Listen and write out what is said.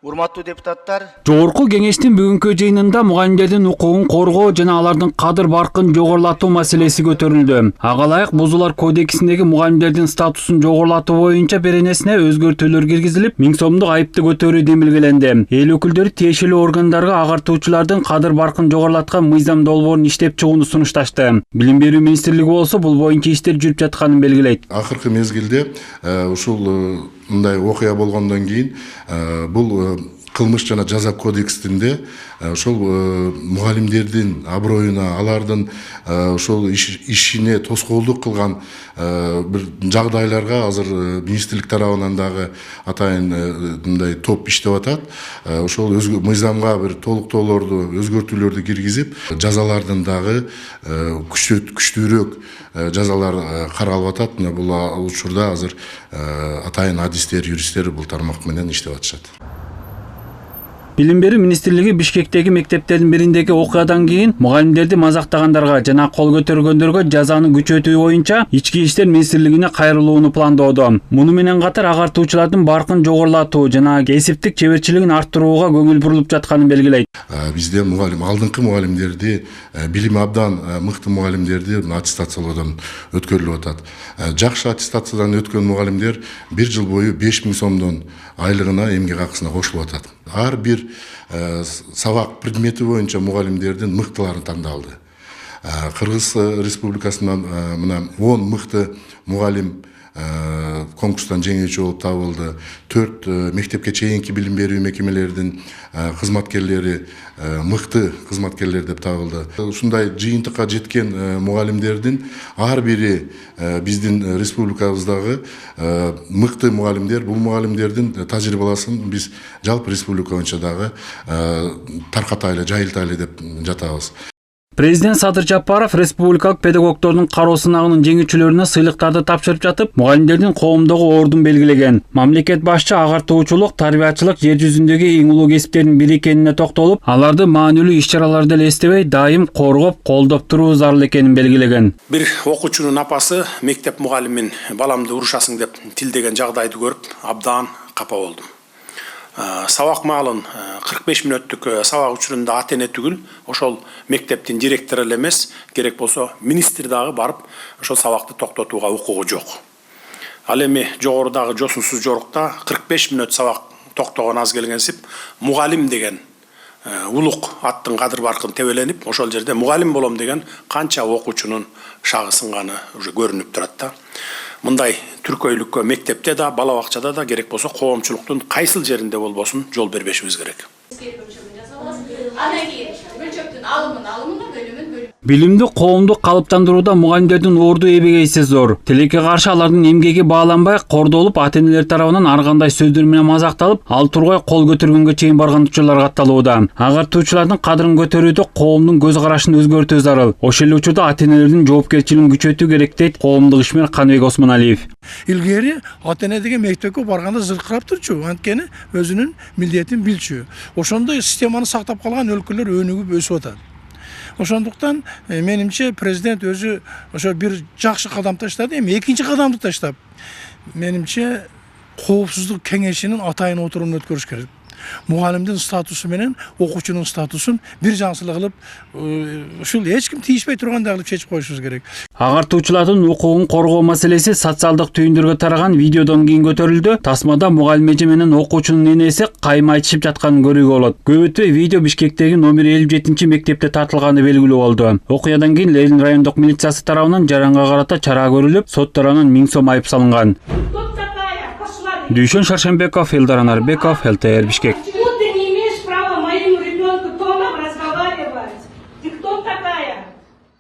Урматтуу депутаттар, Жогорку кеңештин бүгүнкү жыйынында мугалимдердин укугун коргоо жана алардын кадыр баркын жогорулатуу маселеси көтөрүлдү. Ага ылайык Бузулар кодексиндеги мугалимдердин статусун жогорулатуу боюнча беренесине өзгөртүүлөр киргизилип, 1000 сомдук айыпты көтөрүү демилгеленди. Эл өкүлдөрү тиешелүү органдарга агартуучулардын кадыр баркын жогорулаткан мыйзам долбоорун иштеп чыгууну сунушташты. Билим берүү министрлиги болсо бул боюнча иштер жүрүп жатканын белгилейт. Акыркы мезгилде ушул мындай окуя болгондон кийин бул кылмыш жана жаза кодексинде ошол мугалимдердин аброюна, алардын ошол ишине тоскоолдук кылган бир жагдайларга азыр министрлик тарабынан дагы атайын мындай топ иштеп атат. Ошол мыйзамга бир толуктоолорду, өзгөртүүлөрдү киргизип, жазалардын дагы күчтүүрөөк жазалар каралып атат. Бул учурда азыр атайын адистер, юристтер бул тармак менен иштеп атышат. Билим берүү министрлиги Бишкектеги мектептердин бириндеги окуядан кийин мугалимдерди мазактагандарга жана кол көтөргөндөргө жазаны күчөтүү боюнча Ички иштер министрлигине кайрылууну пландоодо. Муну менен катар агартуучулардын баркын жогорулатуу жана кесиптик чеберчилигин арттырууга көңүл бурулуп жатканын белгилейт. Бизде алдыңкы мугалимдерди, билими абдан мыкты мугалимдерди аттестациялоодон өткөрүлүп атат. Жакшы аттестациядан өткөн мугалимдер 1 жыл бою 5000 сомдон айлыгына эмгек акысына кошулуп атат. Ар бир сабак предмети боюнча мугалимдердин мыктылары тандалды. Кыргыз Республикасынан мына 10 мыкты мугалим конкурстан жеңүүчү болуп табылды. 4 мектепке чейинки билим берүү мекемелеринин кызматкерлери мыкты кызматкерлер деп табылды. Ушундай жыйынтыкка жеткен мугалимдердин ар бири биздин республикабыздагы мыкты мугалимдер. Бул мугалимдердин тажрыйбаласын биз жалпы республика боюнча дагы таркатайлы, жайылтайлы деп жатабыз. Президент Садыр Жапаров республикалык педагогдордун кароо сынагынын жеңүүчүлөрүнө сыйлыктарды тапшырып жатып, мугалимдердин коомдогу ордун белгилеген. Мамлекет башчы агартуучулук, тарбиячылык жер жүзүндөгү эң улуу кесиптердин бири экенине токтолуп, аларды маанилүү иш-чараларды эле эстебей, дайым коргоп, колдоп туруу зарыл экенин белгилеген. Бир окуучунун апасы мектеп мугалимин баламды урушасың деп тилдеген жагдайды көрүп, абдан капа болдум. Сабак маалын 45 мүнөттүк сабак учурунда ата-эне түгүл, ошол мектептин директору эле эмес, керек болсо министр дагы барып, ошол сабакты токтотууга укугу жок. Ал эми жогорудагы жосунсуз жорукта 45 мүнөт сабак токтогон аз келгенсип, мугалим деген улук аттын кадыр баркын тебеленип, ошол жерде мугалим болом деген канча окуучунун шагы сынганы уже көрүнүп турат да. Мындай түркөйлүккө мектепте да, бала бакчада да керек болсо коомчулуктун кайсыл жеринде болбосун жол бербешибиз керек. Билимди коомдук калыптандырууда мугалимдердин орду эбегейсиз зор. Тилекке каршы алардын эмгеги бааланбай, кордолуп, ата-энелер тарабынан ар кандай сөздөр менен мазакталып, ал тургай кол көтөргөнгө чейин барган учурлар катталууда. Агартуучулардын кадырын көтөрүүдө коомдун көз карашын өзгөртүү зарыл. Ошол эле учурда ата-энелердин жоопкерчилигин күчөтүү керек дейт коомдук ишмер Каныбек Осмоналиев. Илгери ата-эне деген мектепке барганда зыркырап турчу, анткени өзүнүн милдетин билчү. Ошондой системаны сактап калган өлкөлөр өнүгүп өсүп атат. Ошондуктан менимче президент өзү ошо бир жакшы кадам таштады, эми экинчи кадамды таштап, менимче коопсуздук кеңешинин атайын отурумун өткөрүш керек. Мугалимдин статусу менен окуучунун статусун бир жансылык кылып, ушул эч ким тийишпей тургандай кылып чечип коюшубуз керек. Агартуучулардын укугун коргоо маселеси социалдык түйүндөргө тараган видеодон кийин көтөрүлдү. Тасмада мугалим эже менен окуучунун энеси кайма айтышып жатканын көрүүгө болот. Көп өтпөй видео Бишкектеги номер 57 мектепте тартылганы белгилүү болду. Окуядан кийин Ленин райондук милициясы тарабынан жаранга карата чара көрүлүп, сот тарабынан 1000 сом айып салынган. Дүйшөн Шаршенбеков, Элдар Анарбеков, ЛТР Бишкек.